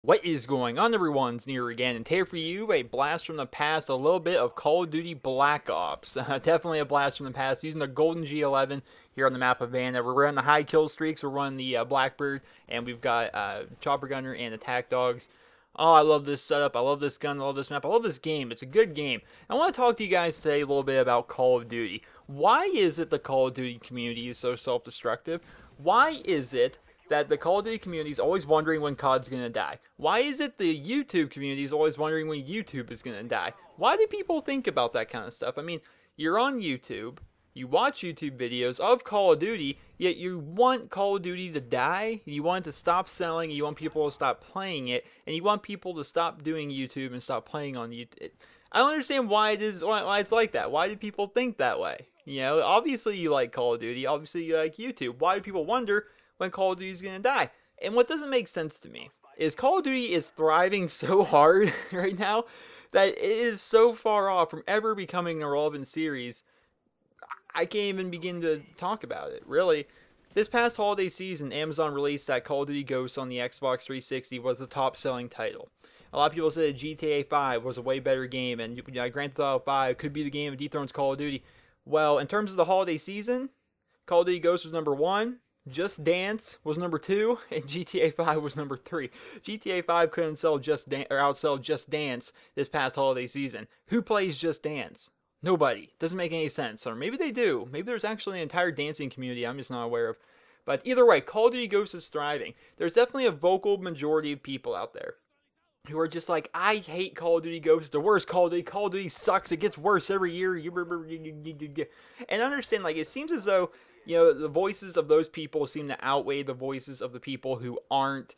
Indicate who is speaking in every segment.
Speaker 1: What is going on, everyone? It's Nero again, and today for you, a blast from the past, a little bit of Call of Duty Black Ops. Definitely a blast from the past, using the Golden G11 here on the map of Vanna. We're running the high kill streaks, we're running the Blackbird, and we've got Chopper Gunner and Attack Dogs. Oh, I love this setup, I love this gun, I love this map, I love this game. It's a good game. I want to talk to you guys today a little bit about Call of Duty. Why is it the Call of Duty community is so self-destructive? Why is it that the Call of Duty community is always wondering when COD's going to die? Why is it the YouTube community is always wondering when YouTube is going to die? Why do people think about that kind of stuff? I mean, you're on YouTube, you watch YouTube videos of Call of Duty, yet you want Call of Duty to die, you want it to stop selling, you want people to stop playing it, and you want people to stop doing YouTube and stop playing on YouTube. I don't understand why it's like that. Why do people think that way? You know, obviously you like Call of Duty, obviously you like YouTube. Why do people wonder when Call of Duty is going to die? And what doesn't make sense to me is Call of Duty is thriving so hard right now that it is so far off from ever becoming a relevant series. I can't even begin to talk about it, really. This past holiday season, Amazon released that Call of Duty Ghosts on the Xbox 360 was the top-selling title. A lot of people said GTA 5 was a way better game, and Grand Theft Auto 5 could be the game that dethrones Call of Duty. Well, in terms of the holiday season, Call of Duty Ghosts was number 1. Just Dance was number 2, and GTA 5 was number 3. GTA 5 couldn't sell outsell Just Dance this past holiday season. Who plays Just Dance? Nobody. Doesn't make any sense. Or maybe they do. Maybe there's actually an entire dancing community I'm just not aware of. But either way, Call of Duty Ghosts is thriving. There's definitely a vocal majority of people out there who are just like, I hate Call of Duty Ghosts. It's the worst Call of Duty. Call of Duty sucks. It gets worse every year. And understand, like, it seems as though, you know, the voices of those people seem to outweigh the voices of the people who aren't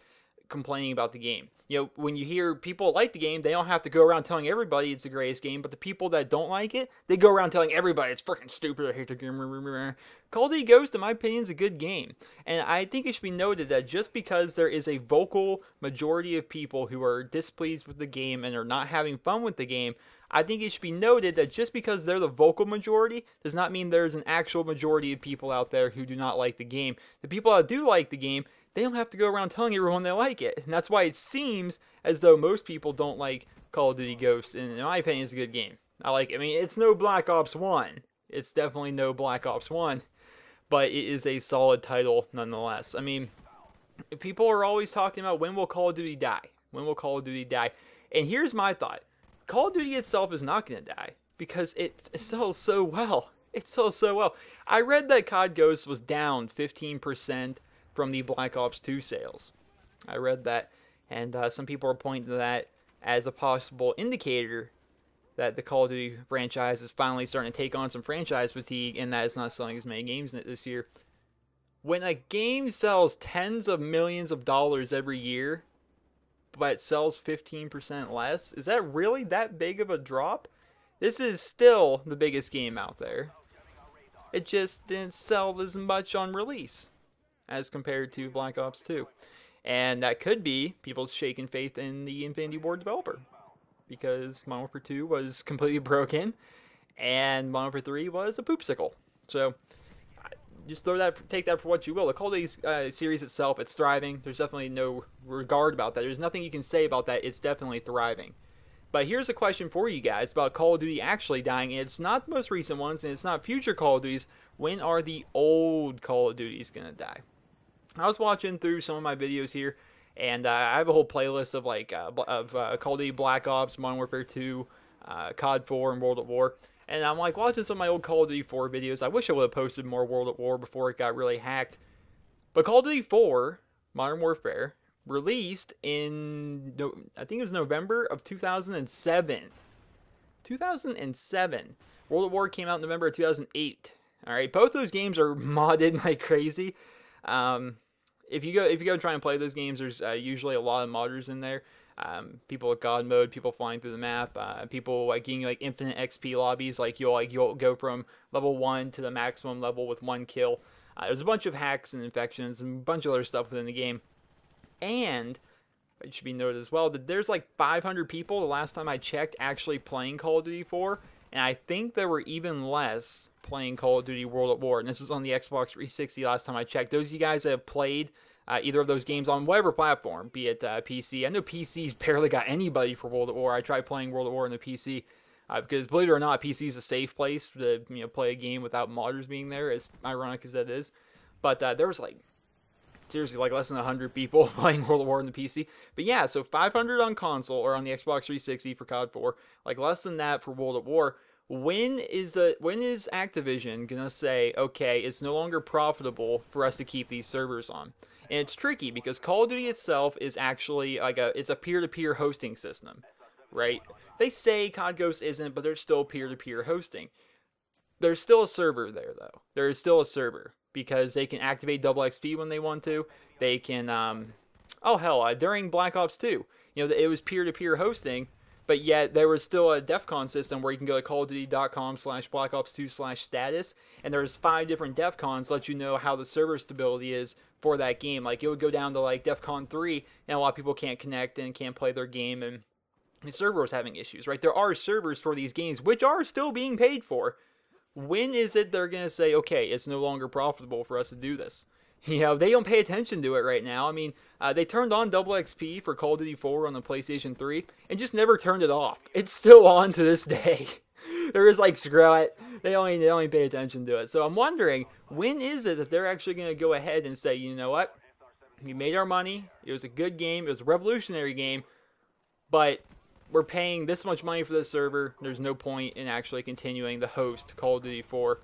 Speaker 1: complaining about the game. You know, when you hear people like the game, they don't have to go around telling everybody it's the greatest game, but the people that don't like it, they go around telling everybody it's freaking stupid, I hate the game. Call of Duty Ghost, in my opinion, is a good game. And I think it should be noted that just because there is a vocal majority of people who are displeased with the game and are not having fun with the game, I think it should be noted that just because they're the vocal majority does not mean there's an actual majority of people out there who do not like the game. The people that do like the game, they don't have to go around telling everyone they like it. And that's why it seems as though most people don't like Call of Duty Ghosts. And in my opinion, it's a good game. I like it. I mean, it's no Black Ops 1. It's definitely no Black Ops 1. But it is a solid title nonetheless. I mean, people are always talking about when will Call of Duty die? When will Call of Duty die? And here's my thought. Call of Duty itself is not going to die because it sells so well. It sells so well. I read that COD Ghosts was down 15% from the Black Ops 2 sales. I read that, and some people are pointing to that as a possible indicator that the Call of Duty franchise is finally starting to take on some franchise fatigue and that it's not selling as many games in it this year. When a game sells tens of millions of dollars every year, but sells 15% less, is that really that big of a drop? This is still the biggest game out there. It just didn't sell as much on release as compared to Black Ops 2. And that could be people shaking faith in the Infinity Ward developer, because Modern Warfare 2 was completely broken and Modern Warfare 3 was a poopsicle. So just take that for what you will. The Call of Duty series itself, it's thriving. There's definitely no regard about that. There's nothing you can say about that. It's definitely thriving. But here's a question for you guys about Call of Duty actually dying. It's not the most recent ones, and it's not future Call of Duties. When are the old Call of Duties going to die? I was watching through some of my videos here, and I have a whole playlist of like Call of Duty Black Ops, Modern Warfare 2, COD 4, and World at War. And I'm like watching some of my old Call of Duty 4 videos. I wish I would have posted more World at War before it got really hacked. But Call of Duty 4, Modern Warfare, released in, I think it was November of 2007. 2007. World at War came out in November of 2008. Alright, both those games are modded like crazy. If you go try and play those games, there's usually a lot of modders in there. People with God mode, people flying through the map, people like getting like infinite XP lobbies. Like you'll go from level 1 to the maximum level with 1 kill. There's a bunch of hacks and infections and a bunch of other stuff within the game. And it should be noted as well that there's like 500 people the last time I checked actually playing Call of Duty 4. and I think there were even less playing Call of Duty World at War. And this was on the Xbox 360 last time I checked. Those of you guys that have played either of those games on whatever platform, be it PC. I know PC's barely got anybody for World at War. I tried playing World at War on the PC because, believe it or not, PC is a safe place to play a game without modders being there, as ironic as that is. But there was like, seriously, like less than 100 people playing World at War on the PC. But yeah, so 500 on console or on the Xbox 360 for COD 4, like less than that for World at War. When is Activision gonna say, okay, it's no longer profitable for us to keep these servers on? And it's tricky because Call of Duty itself is actually like it's a peer-to-peer hosting system, right? They say COD Ghost isn't, but there's still peer-to-peer hosting. There's still a server there, though. There is still a server because they can activate double XP when they want to. They can, oh hell, during Black Ops 2, it was peer-to-peer hosting, but yet there was still a DEF CON system where you can go to callofduty.com/blackops2/status, and there's 5 different DEF CONs to let you know how the server stability is for that game. Like it would go down to like DEF CON 3, and a lot of people can't connect and can't play their game, and the server was having issues, right? There are servers for these games, which are still being paid for. When is it they're going to say, okay, it's no longer profitable for us to do this? They don't pay attention to it right now. I mean, they turned on double XP for Call of Duty 4 on the PlayStation 3 and just never turned it off. It's still on to this day. They're just like, screw it. They only pay attention to it. So I'm wondering, when is it that they're actually going to go ahead and say, you know what? We made our money. It was a good game. It was a revolutionary game. But we're paying this much money for this server. There's no point in actually continuing to host Call of Duty 4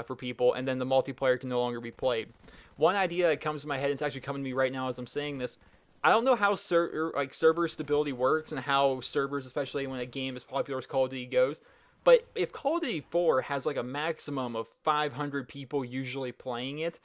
Speaker 1: for people. And then the multiplayer can no longer be played. One idea that comes to my head, and it's actually coming to me right now as I'm saying this, I don't know how server stability works and how servers, especially when a game as popular as Call of Duty goes, but if Call of Duty 4 has like a maximum of 500 people usually playing it,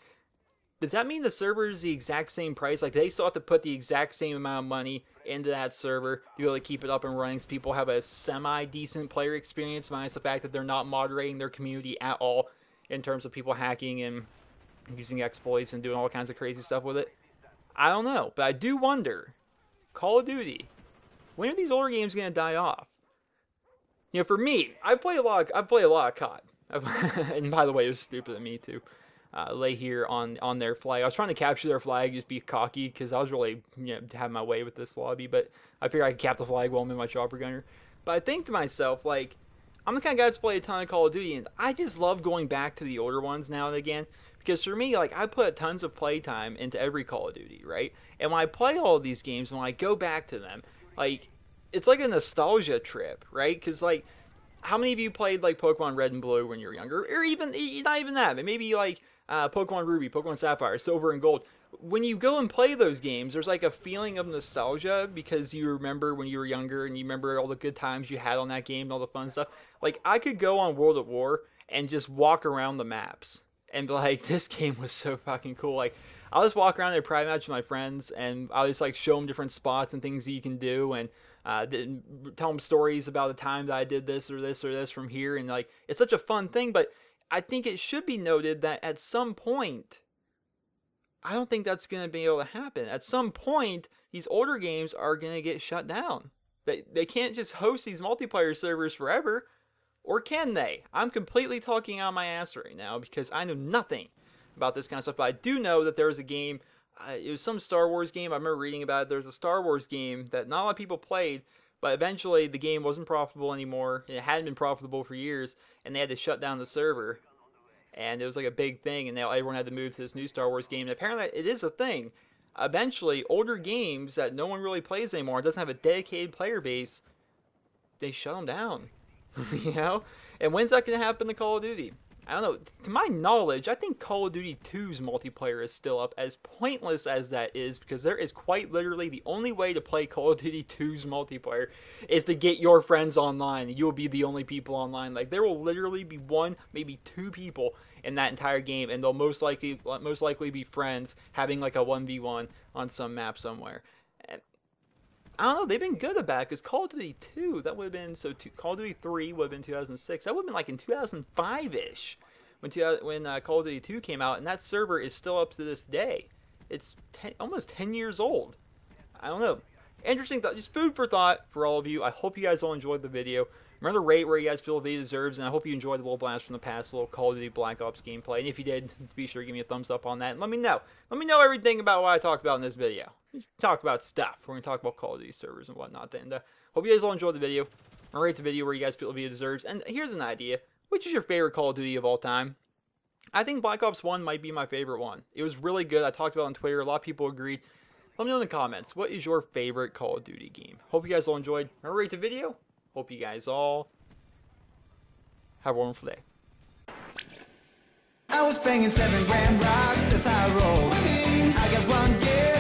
Speaker 1: does that mean the server is the exact same price? Like, they still have to put the exact same amount of money into that server to be able to keep it up and running so people have a semi-decent player experience, minus the fact that they're not moderating their community at all in terms of people hacking and using exploits and doing all kinds of crazy stuff with it? I don't know, but I do wonder, Call of Duty, when are these older games going to die off? For me, I play a lot of COD. And by the way, it was stupid of me to lay here on their flag. I was trying to capture their flag, just be cocky, because I was really having my way with this lobby, but I figured I could cap the flag while I'm in my chopper gunner. But I think to myself, like, I'm the kind of guy that's played a ton of Call of Duty, and I just love going back to the older ones now and again. Because for me, like, I put tons of playtime into every Call of Duty, right? And when I play all of these games, when I go back to them, like, it's like a nostalgia trip, right? Because, like, how many of you played, like, Pokemon Red and Blue when you were younger? Or even, not even that, but maybe, like, Pokemon Ruby, Pokemon Sapphire, Silver and Gold. When you go and play those games, there's, like, a feeling of nostalgia because you remember when you were younger and you remember all the good times you had on that game and all the fun stuff. Like, I could go on World at War and just walk around the maps and be like, this game was so fucking cool. Like, I'll just walk around there, private match with my friends, and I'll just, like, show them different spots and things that you can do, and tell them stories about the time that I did this or this or this from here, and, like, it's such a fun thing, but I think it should be noted that at some point, I don't think that's going to be able to happen. At some point, these older games are going to get shut down. They can't just host these multiplayer servers forever. Or can they? I'm completely talking out my ass right now because I know nothing about this kind of stuff. But I do know that there was a game, it was some Star Wars game. I remember reading about it. There was a Star Wars game that not a lot of people played, but eventually the game wasn't profitable anymore. It hadn't been profitable for years, and they had to shut down the server. And it was like a big thing, and now everyone had to move to this new Star Wars game. And apparently it is a thing. Eventually, older games that no one really plays anymore, doesn't have a dedicated player base, they shut them down. And when's that going to happen to Call of Duty? I don't know. To my knowledge, I think Call of Duty 2's multiplayer is still up, as pointless as that is, because there is quite literally the only way to play Call of Duty 2's multiplayer is to get your friends online, and you will be the only people online. Like, there will literally be 1, maybe 2 people in that entire game, and they'll most likely be friends having like a 1v1 on some map somewhere. I don't know, they've been good about it, because Call of Duty 2, that would have been, Call of Duty 3 would have been 2006, that would have been like in 2005-ish, when Call of Duty 2 came out, and that server is still up to this day. It's almost 10 years old. I don't know. Interesting thought, just food for thought for all of you. I hope you guys all enjoyed the video. Remember to rate where you guys feel the video deserves, and I hope you enjoyed the little blast from the past, a little Call of Duty Black Ops gameplay. And if you did, be sure to give me a thumbs up on that. And let me know. Let me know everything about what I talked about in this video. Let's talk about stuff. We're going to talk about Call of Duty servers and whatnot. And hope you guys all enjoyed the video. Rate the video where you guys feel the video deserves. And here's an idea. Which is your favorite Call of Duty of all time? I think Black Ops 1 might be my favorite one. It was really good. I talked about it on Twitter. A lot of people agreed. Let me know in the comments. What is your favorite Call of Duty game? Hope you guys all enjoyed. Rate the video. Hope you guys all have a wonderful day.
Speaker 2: I was banging 7 gram rocks, that's how I roll. I got one gear.